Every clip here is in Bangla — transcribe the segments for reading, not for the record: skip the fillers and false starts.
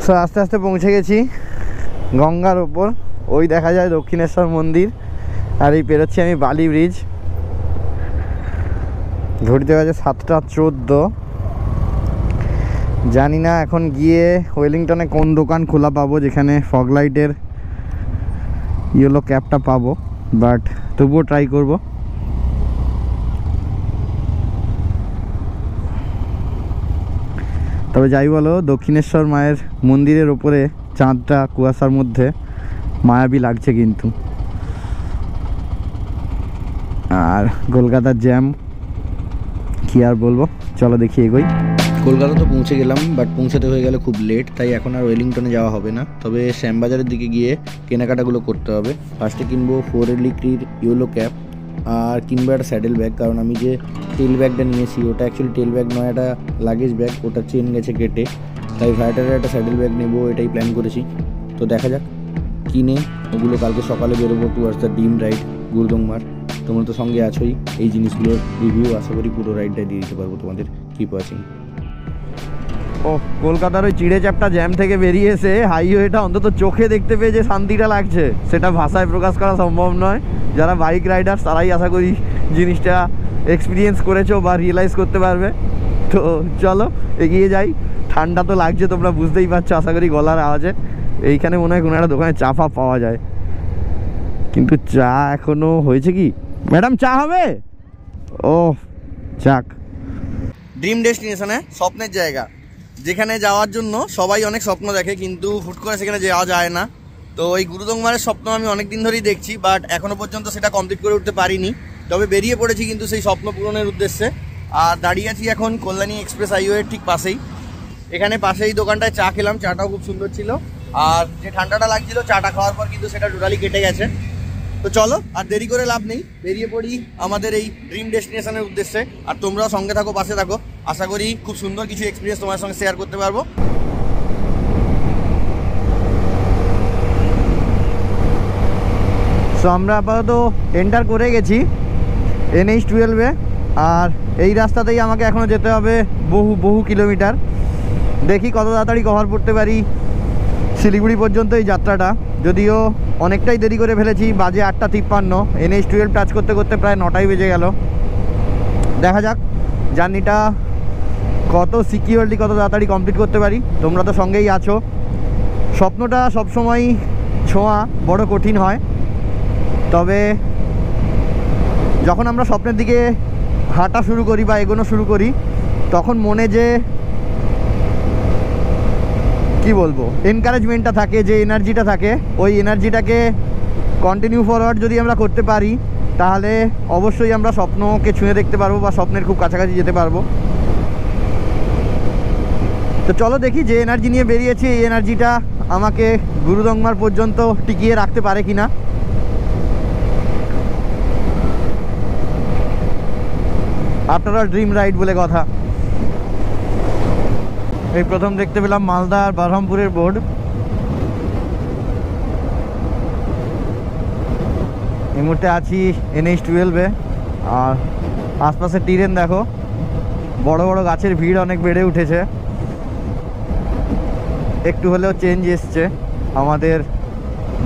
সো আস্তে আস্তে পৌঁছে গেছি গঙ্গার ওপর। ওই দেখা যায় দক্ষিণেশ্বর মন্দির, আর এই পেরোচ্ছি আমি বালি ব্রিজ। ঘড়িতে বাজে 7:14। জানি না এখন গিয়ে ওয়েলিংটনে কোন দোকান খোলা পাবো যেখানে ফগ লাইটের ইয়েলো ক্যাপটা পাবো, বাট তবুও ট্রাই করব। তবে যাই বলো, দক্ষিণেশ্বর মায়ের মন্দিরের ওপরে চাঁদটা কুয়াশার মধ্যে মায়াবী লাগছে কিন্তু। আর কলকাতার জ্যাম কি আর বলবো, চলো দেখি এগোই। কলকাতা তো পৌঁছে গেলাম, বাট পৌঁছাতে হয়ে গেলে খুব লেট, তাই এখন আর ওয়েলিংটনে যাওয়া হবে না। তবে শ্যামবাজারের দিকে গিয়ে কেনাকাটাগুলো করতে হবে। ফার্স্টে কিনবো 4L ইয়েলো ক্যাপ, আর কিনবো একটা স্যাডেল ব্যাগ, কারণ আমি যে টেল ব্যাগটা নিয়েছি ওটা অ্যাকচুয়ালি টেল ব্যাগ নয়, একটা লাগেজ ব্যাগ, ওটা চেন গেছে কেটে, তাই ভাইটারের একটা স্যাডেল ব্যাগ নেবো, এটাই প্ল্যান করেছি। তো দেখা যাক কিনে ওগুলো কালকে সকালে বেরোবো টুয়ার্ডস দ্য ডিম রাইড গুরুদংমার। তোমরা তো সঙ্গে আছোই, এই জিনিসগুলোর রিভিউ আশা করি পুরো রাইডটাই দিয়ে দিতে পারবো তোমাদের। Keep watching. ও কলকাতার ওই চিড়ে চ্যাপটা জ্যাম থেকে বেরিয়ে এসে হাইওয়েটা অন্তত চোখে দেখতে পেয়ে যে শান্তিটা লাগছে সেটা ভাষায় প্রকাশ করা সম্ভব নয়। যারা বাইক রাইডার তারাই আশা করি জিনিসটা এক্সপিরিয়েন্স করেছো বা রিয়েলাইজ করতে পারবে। তো চলো এগিয়ে যাই। ঠান্ডা তো লাগছে, তোমরা বুঝতেই পারছো আশা করি গলার আওয়াজে। এইখানে মনে হয় কোনো একটা দোকানে চা ফা পাওয়া যায়, কিন্তু চা এখনো হয়েছে কি? ম্যাডাম চা হবে? ও চাক। ড্রিম ডেস্টিনেশনে স্বপ্নের জায়গা, যেখানে যাওয়ার জন্য সবাই অনেক স্বপ্ন দেখে কিন্তু হুট করে সেখানে যাওয়া যায় না। তো এই গুরুদংমারের স্বপ্ন আমি অনেক দিন ধরেই দেখছি, বাট এখনো পর্যন্ত সেটা কমপ্লিট করে উঠতে পারিনি। তবে বেরিয়ে পড়েছি কিন্তু সেই স্বপ্ন পূরণের উদ্দেশ্যে। আর দাঁড়িয়ে আছি এখন কল্যাণী এক্সপ্রেস হাইওয়ের ঠিক পাশেই। এখানে পাশেই দোকানটায় চা খেলাম, চাটাও খুব সুন্দর ছিল। আর যে ঠান্ডাটা লাগছিল চাটা খাওয়ার পর কিন্তু সেটা টোটালি কেটে গেছে। তো চলো আর দেরি করে লাভ নেই, বেরিয়ে পড়ি আমাদের এই ড্রিম ডেস্টিনেশনের উদ্দেশ্যে। আর তোমরাও সঙ্গে থাকো, পাশে থাকো, আশা করি খুব সুন্দর কিছু এক্সপিরিয়েন্স তোমার সঙ্গে শেয়ার করতে পারবো। সো আমরা আপাতত এন্টার করে গেছি NH-12-এ, আর এই রাস্তাতেই আমাকে এখনও যেতে হবে বহু কিলোমিটার। দেখি কত তাড়াতাড়ি কভার করতে পারি শিলিগুড়ি পর্যন্ত এই যাত্রাটা। যদিও অনেকটাই দেরি করে ফেলেছি, বাজে 8:53। NH-12 টাচ করতে করতে প্রায় 9টাই বেজে গেল। দেখা যাক জার্নিটা কত সিকিউরলি কত তাড়াতাড়ি কমপ্লিট করতে পারি। তোমরা তো সঙ্গেই আছো। স্বপ্নটা সবসময় ছোঁয়া বড় কঠিন হয়, তবে যখন আমরা স্বপ্নের দিকে হাঁটা শুরু করি বা এগোনো শুরু করি তখন মনে যে কি বলবো এনকারেজমেন্টটা থাকে, যে এনার্জিটা থাকে, ওই এনার্জিটাকে কন্টিনিউ ফরওয়ার্ড যদি আমরা করতে পারি তাহলে অবশ্যই আমরা স্বপ্নকে ছুঁয়ে দেখতে পারবো বা স্বপ্নের খুব কাছাকাছি যেতে পারবো। তো চলো দেখি যে এনার্জি নিয়ে বেরিয়েছি এই এনার্জিটা আমাকে গুরুদংমার পর্যন্ত টিকিয়ে রাখতে পারে কিনা। আপনারা ড্রিম রাইড বলে কথা। এই প্রথম দেখতে পেলাম মালদা আর বহরমপুরের বোর্ড। এই মুহূর্তে আছি NH-12-এ, আর আশপাশে ট্রেন দেখো, বড় বড় গাছের ভিড় অনেক বেড়ে উঠেছে। একটু হলেও চেঞ্জ এসছে আমাদের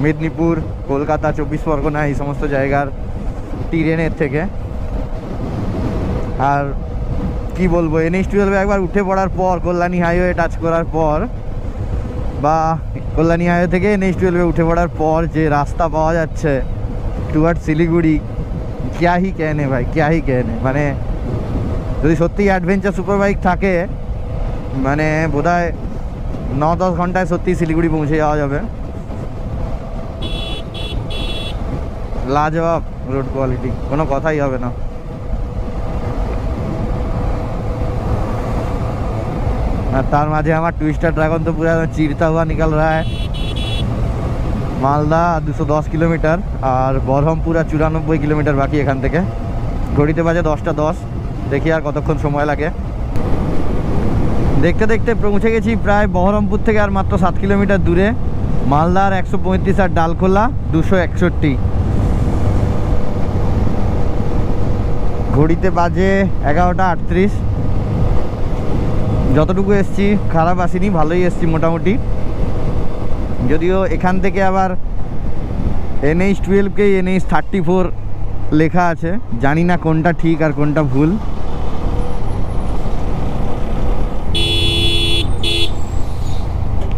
মেদিনীপুর, কলকাতা, 24 পরগনা এই সমস্ত জায়গার ট্রেনের থেকে। আর কি বলবো, NH-12-এ একবার উঠে পড়ার পর, কল্যাণী হাইওয়ে টাচ করার পর বা কল্যাণী হাইওয়ে থেকে NH-12-এ উঠে পড়ার পর যে রাস্তা পাওয়া যাচ্ছে টুয়ার্ড শিলিগুড়ি, ক্যা হি কেনে ভাই, ক্যা হি কেনে। মানে যদি সত্যি অ্যাডভেঞ্চার সুপার বাইক থাকে মানে বোধহয় 9-10 ঘন্টায় সত্যি শিলিগুড়ি পৌঁছে যাওয়া যাবে। লাজবাব রোড কোয়ালিটি, কোনো কথাই হবে না। আর তার মাঝে আমার টুইস্টার ড্রাগন তো পুরো চিরতা হুয়া নিকাল রা হ্যায়। মালদা 210 কিলোমিটার আর বহরমপুর 94 কিলোমিটার বাকি এখান থেকে। ঘড়িতে বাজে 10:10। দেখি আর কতক্ষণ সময় লাগে। দেখতে দেখতে পৌঁছে গেছি প্রায় বহরমপুর থেকে আর মাত্র 7 কিলোমিটার দূরে। মালদার 135 আর ডালখোলা 261। ঘড়িতে বাজে 11:38। যতটুকু এসছি খারাপ আসিনি, ভালোই এসছি মোটামুটি। যদিও এখান থেকে আবার NH12 কে NH34 লেখা আছে, জানি না কোনটা ঠিক আর কোনটা ভুল।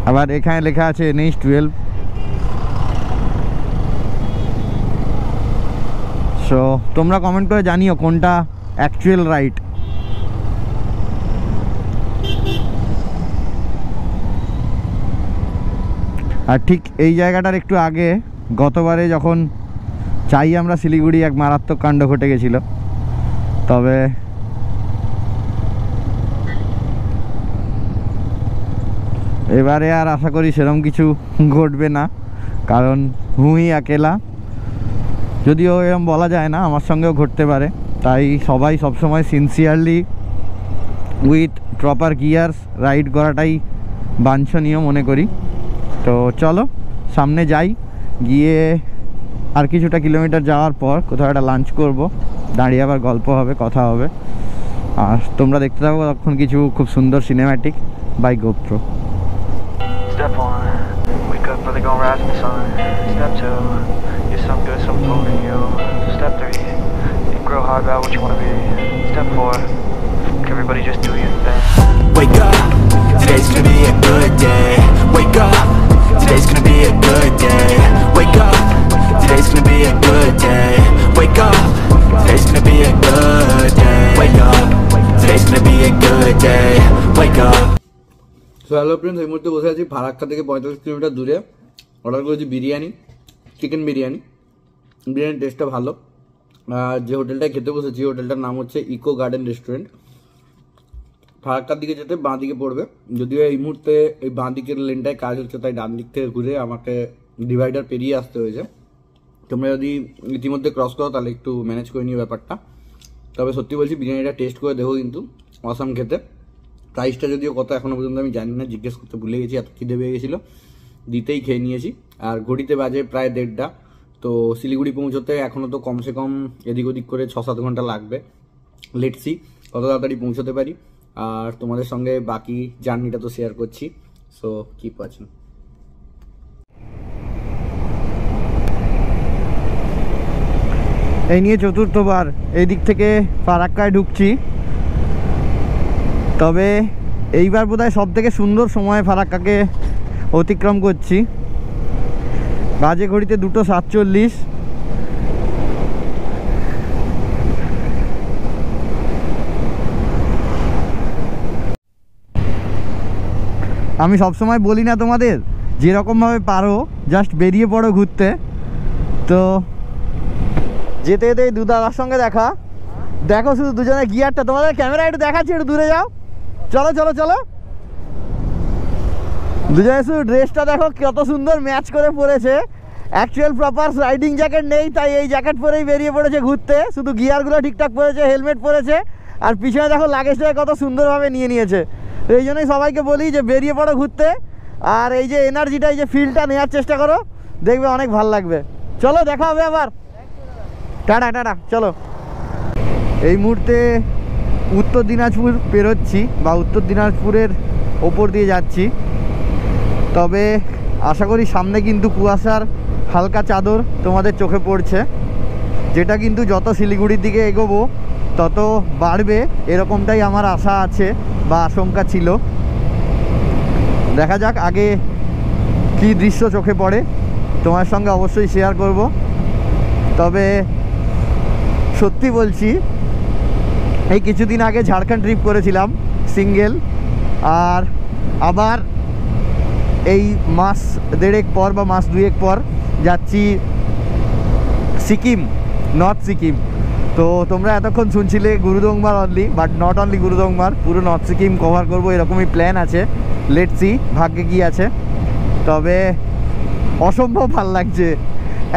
আবার এখানে লেখা আছে NH12। সো তোমরা কমেন্ট করে জানিও কোনটা অ্যাকচুয়াল রাইট। আর ঠিক এই জায়গাটার একটু আগে গতবারে যখন চাই আমরা শিলিগুড়ি, এক মারাত্মক কাণ্ড ঘটে গেছিল। তবে এবারে আর আশা করি সেরকম কিছু ঘটবে না, কারণ হুই একেলা, যদিও এরকম বলা যায় না, আমার সঙ্গেও ঘটতে পারে। তাই সবাই সবসময় sincerely with proper gears ride করাটাই বাঞ্ছনীয় মনে করি। তো চলো সামনে যাই, গিয়ে আর কিছুটা কিলোমিটার যাওয়ার পর কোথাও একটা লাঞ্চ করব, দাঁড়িয়ে আবার গল্প হবে, কথা হবে। আর তোমরা দেখতে থাকো তখন কিছু খুব সুন্দর cinematic by GoPro. Step 1, wake up early, gonna rise in the sun. Step 2, get some good, some food in you. Step 3, think real hard about what you wanna be. Step 4, everybody just do your thing. Wake up, today's gonna be a good day. Wake up, today's gonna be a good day. Wake up, today's gonna be a good day. Wake up, today's gonna be a good day. Wake up, today's gonna be a good day. Wake up. So hello friends, এই মুহূর্তে বসে আছি ফারাক্কা থেকে 45 কিলোমিটার দূরে। অর্ডার করেছি বিরিয়ানি, চিকেন বিরিয়ানি। বিরিয়ানির টেস্টটা ভালো। যে হোটেলটায় খেতে বসেছি হোটেলটার নাম হচ্ছে ইকো গার্ডেন রেস্টুরেন্ট। ফারাক্কার দিকে যেতে বাঁ দিকে পড়বে, যদিও এই মুহূর্তে এই বাঁ দিকের লেনটায় কাজ হচ্ছে, তাই ডান দিক থেকে ঘুরে আমাকে ডিভাইডার পেরিয়ে আসতে হয়েছে। তোমরা যদি ইতিমধ্যে ক্রস করো তাহলে একটু ম্যানেজ করে নিও ব্যাপারটা। তবে সত্যি বলছি বিরিয়ানিটা টেস্ট করে দেখো, কিন্তু অসাম খেতে। প্রাইসটা যদিও কত এখনও পর্যন্ত আমি জানি না, জিজ্ঞেস করতে ভুলে গেছি, এত খিদে পেয়ে গেছিলো, দিতেই খেয়ে নিয়েছি। আর ঘড়িতে বাজে প্রায় 1:30। তো শিলিগুড়ি পৌঁছতে এখনও তো কমসে কম এদিক ওদিক করে 6-7 ঘন্টা লাগবে। লেটস সি কত তাড়াতাড়ি পৌঁছতে পারি। আর তোমাদের সঙ্গে বাকি জার্নিটা তো শেয়ার করছি। So keep watching. এই নিয়ে চতুর্থবার এই দিক থেকে ফারাক্কায় ঢুকছি। তবে এইবার বোধহয় সব থেকে সুন্দর সময় ফারাক্কাকে অতিক্রম করছি। বাজে ঘড়িতে 2:47। আমি সবসময় বলি না তোমাদের, যেরকমভাবে পারো জাস্ট বেরিয়ে পড়ো ঘুরতে। তো যেতে যেতে দু দাদার সঙ্গে দেখা, দেখো শুধু দুজনের গিয়ারটা। তোমাদের ক্যামেরা একটু দেখাচ্ছি, একটু দূরে যাও। চলো চলো চলো, দুজনে শুধু ড্রেসটা দেখো কত সুন্দর ম্যাচ করে পরেছে। অ্যাকচুয়াল প্রপার রাইডিং জ্যাকেট নেই, তাই এই জ্যাকেট পরেই বেরিয়ে পড়েছে ঘুরতে। শুধু গিয়ারগুলো ঠিকঠাক পরেছে, হেলমেট পরেছে, আর পিছনে দেখো লাগেজটাকে কত সুন্দরভাবে নিয়ে নিয়েছে। এই জন্যই সবাইকে বলি যে বেরিয়ে পড়ো ঘুরতে, আর এই যে এনার্জিটা, এই যে ফিলটা নেওয়ার চেষ্টা করো, দেখবে অনেক ভালো লাগবে। চলো দেখা হবে আবার, টাটা টাটা। চলো এই মুহূর্তে উত্তর দিনাজপুর পেরোচ্ছি, বা উত্তর দিনাজপুরের ওপর দিয়ে যাচ্ছি। তবে আশা করি সামনে কিন্তু কুয়াশার হালকা চাদর তোমাদের চোখে পড়ছে, যেটা কিন্তু যত শিলিগুড়ির দিকে এগোবো তত বাড়বে, এরকমটাই আমার আশা আছে বা আশঙ্কা ছিল। দেখা যাক আগে কি দৃশ্য চোখে পড়ে, তোমার সঙ্গে অবশ্যই শেয়ার করব। তবে সত্যি বলছি, এই কিছুদিন আগে ঝাড়খণ্ড ট্রিপ করেছিলাম সিঙ্গেল, আর আবার এই মাস 1.5 পর বা মাস 2 পর যাচ্ছি সিকিম, নর্থ সিকিম। তো তোমরা এতক্ষণ শুনছিলে Gurudongmar only, but not only Gurudongmar, পুরো নর্থ সিকিম কভার করবো এরকমই প্ল্যান আছে। লেটস সি ভাগ্যে কি আছে। তবে অসম্ভব ভাল লাগছে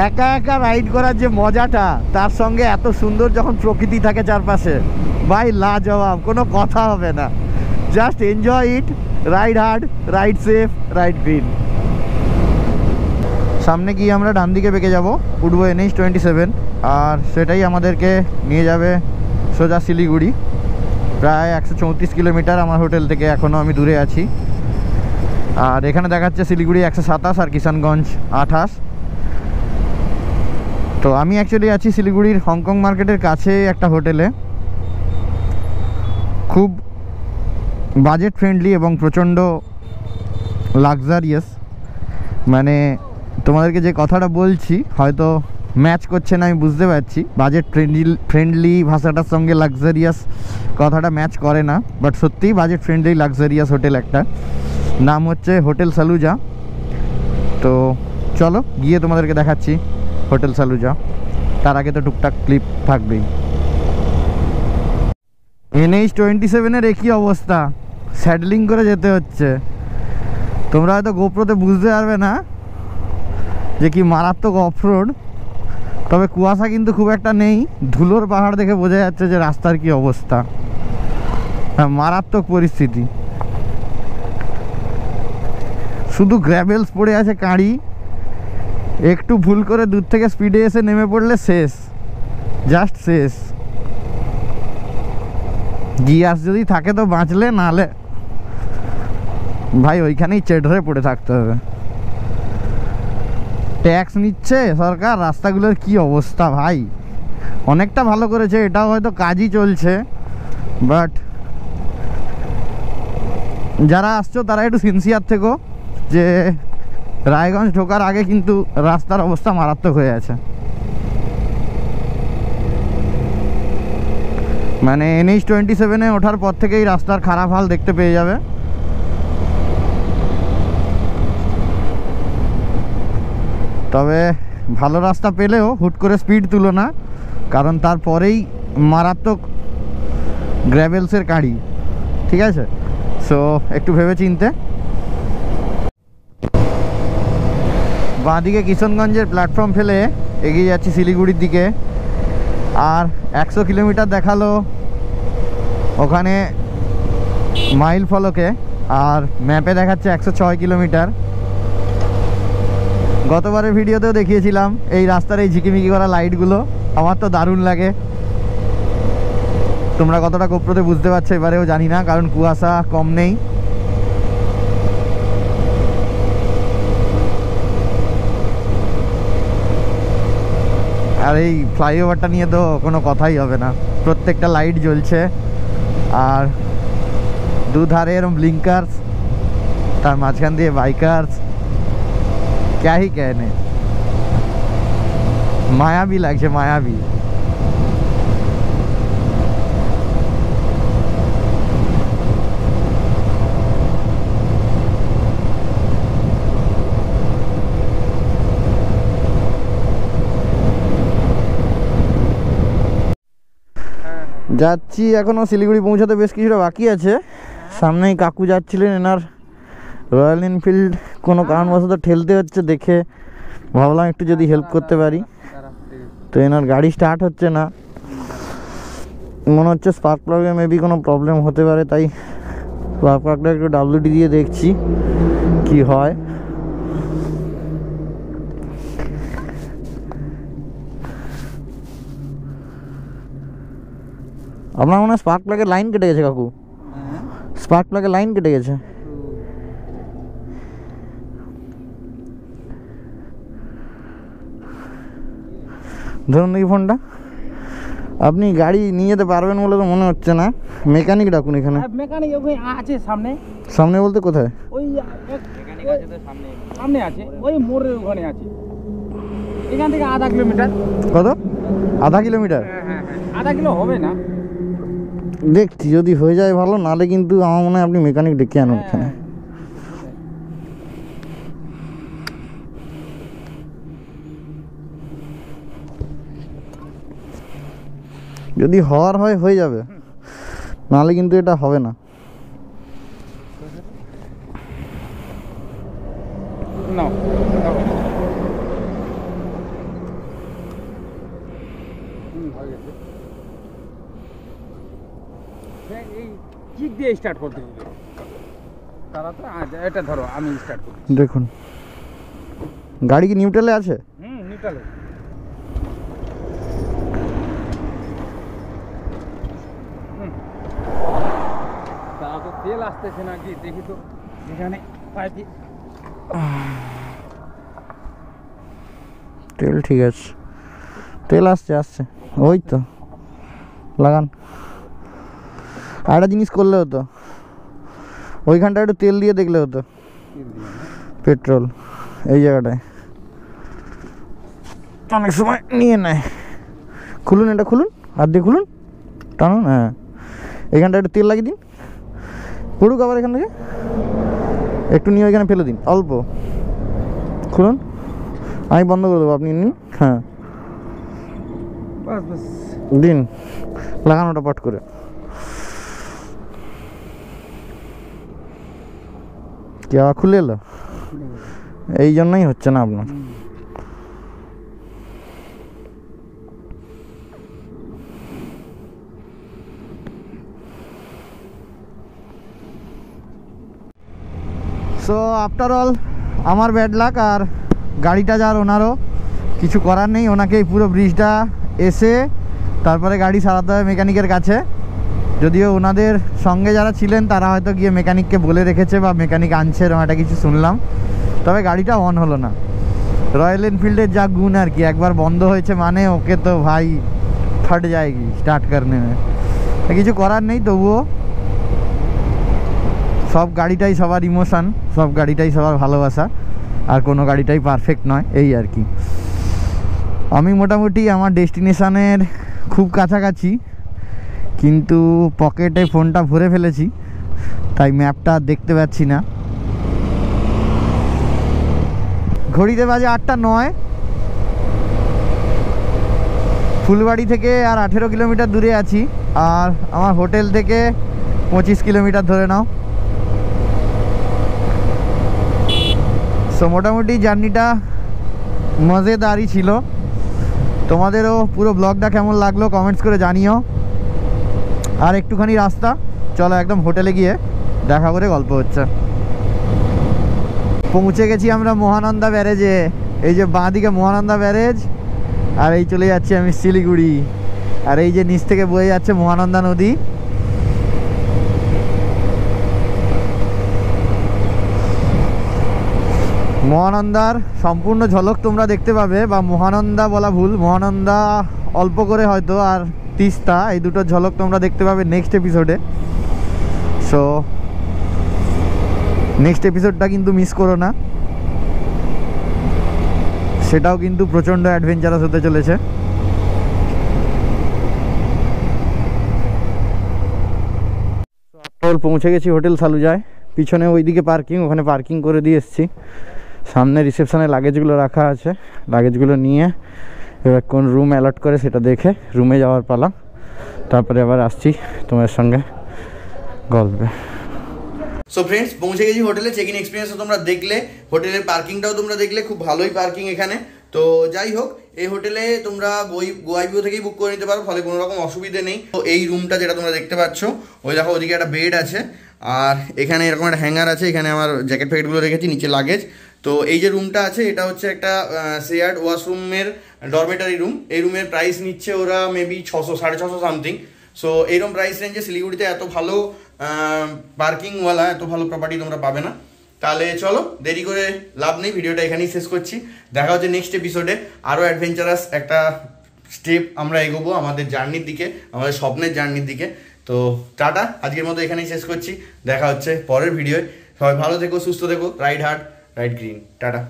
একা একা রাইড করার যে মজাটা, তার সঙ্গে এত সুন্দর যখন প্রকৃতি থাকে চারপাশে, ভাই লাজবাব, কোনো কথা হবে না। Just enjoy it, ride hard, ride safe, ride green. সামনে গিয়ে আমরা ডান দিকে বেঁকে যাব, উঠবো NH27, আর সেটাই আমাদেরকে নিয়ে যাবে সোজা শিলিগুড়ি। প্রায় 134 কিলোমিটার আমার হোটেল থেকে, এখনও আমি দূরে আছি। আর এখানে দেখাচ্ছে শিলিগুড়ি 127 আর কিষানগঞ্জ 28। তো আমি অ্যাকচুয়ালি আছি শিলিগুড়ির হংকং মার্কেটের কাছে একটা হোটেলে, খুব বাজেট ফ্রেন্ডলি এবং প্রচণ্ড লাক্সারিয়াস। মানে তোমাদেরকে যে কথাটা বলছি হয়তো ম্যাচ করছে না, আমি বুঝতে পারছি। বাজেট ফ্রেন্ডলি ভাষাটার সঙ্গে লাক্সারিয়াস কথাটা ম্যাচ করে না, বাট সত্যিই বাজেট ফ্রেন্ডলি লাক্সারিয়াস হোটেল একটা। নাম হচ্ছে হোটেল সালুজা। তো চলো গিয়ে তোমাদেরকে দেখাচ্ছি হোটেল সালুজা। তার আগে তো টুকটাক ক্লিপ থাকবেই। NH-27-এর একই অবস্থা, স্যাডলিং করে যেতে হচ্ছে। তোমরা হয়তো গোপ্রোতে বুঝতে পারবে না যে কি মারাত্মক অফরোড, তবে কুয়াশা কিন্তু খুব একটা নেই। ধুলোর পাহাড় দেখে বোঝা যাচ্ছে যে রাস্তার কি অবস্থা। হ্যাঁ, মারাত্মক পরিস্থিতি। শুধু গ্র্যাভেলস পড়ে আছে কাঁড়ি, একটু ভুল করে দূর থেকে স্পিডে এসে নেমে পড়লে শেষ, জাস্ট শেষ। গিয়াস যদি থাকে তো বাঁচলে, নাহলে ভাই ওইখানেই চেটে পড়ে থাকতে হবে। ট্যাক্স নিচ্ছে সরকার, রাস্তাগুলোর কি অবস্থা ভাই। অনেকটা ভালো করেছে, এটাও হয়তো কাজই চলছে, বাট যারা আসছো তারা একটু সিনসিয়ার থেকো, যে রায়গঞ্জ ঢোকার আগে কিন্তু রাস্তার অবস্থা মারাত্মক হয়ে আছে। মানে NH-27-এ ওঠার পর থেকেই রাস্তার খারাপ হাল দেখতে পেয়ে যাবে। তবে ভালো রাস্তা পেলেও হুট করে স্পিড তুলো না, কারণ তারপরেই মারাত্মক গ্র্যাভেলসের কাঁড়ি, ঠিক আছে? সো একটু ভেবে চিনতে। বাঁদিকে কিষানগঞ্জের প্ল্যাটফর্ম ফেলে এগিয়ে যাচ্ছি শিলিগুড়ির দিকে। আর 100 কিলোমিটার দেখালো ওখানে মাইল ফলকে, আর ম্যাপে দেখাচ্ছে 106 কিলোমিটার। গতবারের ভিডিওতেও দেখিয়েছিলাম এই রাস্তার এই ঝিকিমিকি করা লাইটগুলো, আমার তো দারুণ লাগে। তোমরা কতটা গোপ্রোতে বুঝতে পারছো এবারেও জানি না, কারণ কুয়াশা কম নেই। আর এই ফ্লাইওভারটা নিয়ে তো কোনো কথাই হবে না, প্রত্যেকটা লাইট জ্বলছে, আর দুধারে এরম ব্লিঙ্কার্স, তার মাঝখান দিয়ে বাইকার্স। क्या ही कहने, মায়াবী লাগছে, মায়াবী। যাচ্ছি এখনো, শিলিগুড়ি পৌঁছাতে বেশ কিছুটা বাকি আছে। সামনেই কাকু যাচ্ছিলেন, এনার রয়্যাল এনফিল্ড কোনো কারণবশত ঠেলতে হচ্ছে দেখে ভাবলাম একটু যদি হেল্প করতে পারি। তো এনার গাড়ি স্টার্ট হচ্ছে না, মনে হচ্ছে স্পার্ক প্লাগে মেবি কোনো প্রবলেম হতে পারে, তাই স্পার্ক প্লাগটা একটু WD দিয়ে দেখছি কি হয়। আপনার মনে হয় স্পার্ক প্লাগের লাইন কেটে গেছে কাকু, স্পার্ক প্লাগের লাইন কেটে গেছে। ধরুন এই ফোনটা, আপনি গাড়ি নিয়ে যেতে পারবেন বলে তো মনে হচ্ছে না। মেকানিক ডাকুন এখানে। মেকানিক ওখানে আছে সামনে। সামনে বলতে কোথায়? ওই মেকানিক আছে তো সামনে, সামনে আছে, ওই মোড়ের ওখানে আছে। এখান থেকে আধা কিলোমিটার। কত? আধা কিলোমিটার? হ্যাঁ, আধা কিলো হবে না। দেখছি যদি হয়ে যায় ভালো, নালে কিন্তু আমার মনে হয় আপনি মেকানিক ডেকে আনুন এখানে। যদি হওয়ার হয় হয়ে যাবে, নাহলে কিন্তু এটা হবে না। এই কিক দিয়ে স্টার্ট করতে হবে। তারা তো এটা ধরো, আমি স্টার্ট করি। দেখুন গাড়ি কি নিউট্রালে আছে? নিউট্রালে। তারা তো তেল আসতেছে নাকি দেখি তো। এখানে তেল ঠিক আছে, তেল আসছে আসছে, ওই তো লাগান। আর একটা জিনিস করলে হতো, ওইখানটা একটু তেল দিয়ে দেখলে হতো, পেট্রোল এই জায়গাটায় অনেক সময় নিয়ে নেয়। খুলুন, এটা খুলুন, হাত দিয়ে খুলুন, টানুন, হ্যাঁ এখানটা একটু তেল লাগিয়ে দিন, পড়ুক আবার এখান থেকে একটু নিয়ে ওইখানে ফেলে দিন, অল্প খুলুন, আমি বন্ধ করে দেবো, আপনি নিন, হ্যাঁ দিন, লাগানোটা পট করে। কি আবার খুলে এলো? এই জন্যই হচ্ছে না আপনার। সো আফটার অল আমার ব্যাড লাক, আর গাড়িটা যার ওনারও কিছু করার নেই, ওনাকে পুরো ব্রিজটা এসে তারপরে গাড়ি সারাতে হবে মেকানিকের কাছে। যদিও ওনাদের সঙ্গে যারা ছিলেন তারা হয়তো গিয়ে মেকানিককে বলে রেখেছে বা মেকানিক আনছে, এরকম একটা কিছু শুনলাম, তবে গাড়িটা অন হলো না। রয়্যাল এনফিল্ডের যা গুণ আর কি, একবার বন্ধ হয়েছে মানে ওকে তো ভাই ফাট যায়গি স্টার্ট করনে में, কিছু করার নেই। তবুও সব গাড়িটাই সবার ইমোশান, সব গাড়িটাই সবার ভালোবাসা, আর কোনো গাড়িটাই পারফেক্ট নয়, এই আর কি। আমি মোটামুটি আমার ডেস্টিনেশনের খুব কাছাকাছি, কিন্তু পকেটে ফোনটা ভরে ফেলেছি, তাই ম্যাপটা দেখতে পাচ্ছি না। ঘড়িতে বাজে 8:09। ফুলবাড়ি থেকে আর 18 কিলোমিটার দূরে আছি, আর আমার হোটেল থেকে 25 কিলোমিটার ধরে নাও। সো মোটামুটি জার্নিটা মজেদারই ছিল। তোমাদেরও পুরো ব্লগটা কেমন লাগলো কমেন্টস করে জানিও। আর একটুখানি রাস্তা, চলো একদম হোটেলে গিয়ে দেখা করে গল্প হচ্ছে। পৌঁছে গেছি আমরা মহানন্দা ব্যারেজে, এই যে বাঁ দিকে মহানন্দা ব্যারেজ, আর এই চলে যাচ্ছি আমি শিলিগুড়ি, আর এই যে নিচ থেকে বয়ে যাচ্ছে মহানন্দা নদী। মহানন্দার সম্পূর্ণ ঝলক তোমরা দেখতে পাবে, বা মহানন্দা বলা ভুল, মহানন্দা অল্প করে হয়তো, আর তিস্তা, এই দুটো ঝলক তোমরা দেখতে পাবে নেক্সট এপিসোডে। সো নেক্সট এপিসোডটা কিন্তু মিস করো না, সেটাও কিন্তু প্রচণ্ড অ্যাডভেঞ্চারাস হতে চলেছে। পৌঁছে গেছি হোটেল সালুজায়, পিছনে ওইদিকে পার্কিং, ওখানে পার্কিং করে দিয়ে এসেছি। সামনে রিসেপশানে লাগেজগুলো রাখা আছে, লাগেজগুলো নিয়ে এবার কোন রুম অ্যালট করে সেটা দেখে রুমে যাওয়ার পালা, তারপরে আবার আসছি তোমার সঙ্গে গল্পে। সো ফ্রেন্ডস, পৌঁছে গেছি হোটেলে। চেক ইন এক্সপিরিয়েন্সও তোমরা দেখলে, হোটেলের পার্কিংটাও তোমরা দেখলে, খুব ভালোই পার্কিং এখানে। তো যাই হোক, এই হোটেলে তোমরা গোয়াইবিও থেকেই বুক করে নিতে পারো, ফলে কোনো রকম অসুবিধে নেই। তো এই রুমটা যেটা তোমরা দেখতে পাচ্ছ, ওই দেখো ওদিকে একটা বেড আছে, আর এখানে এরকম একটা হ্যাঙ্গার আছে, এখানে আমার জ্যাকেট ফ্যাকেটগুলো রেখেছি, নিচে লাগেজ। তো এই যে রুমটা আছে, এটা হচ্ছে একটা শেয়ার্ড ওয়াশরুমের ডরমেটারি রুম। এই রুমের প্রাইস নিচ্ছে ওরা মেবি 600, 650 সামথিং। সো এইরকম প্রাইস রেঞ্জে শিলিগুড়িতে এত ভালো পার্কিংওয়ালা, এত ভালো প্রপার্টি তোমরা পাবে না। তাহলে চলো, দেরি করে লাভ নেই, ভিডিওটা এখানেই শেষ করছি। দেখা হচ্ছে নেক্সট এপিসোডে, আরও অ্যাডভেঞ্চারাস একটা স্টেপ আমরা এগোবো আমাদের জার্নির দিকে, আমাদের স্বপ্নের জার্নির দিকে। তো টাটা, আজকের মতো এখানেই শেষ করছি, দেখা হচ্ছে পরের ভিডিওয়। সবাই ভালো থেকো, সুস্থ থেকো, ride hard, ride green, tata.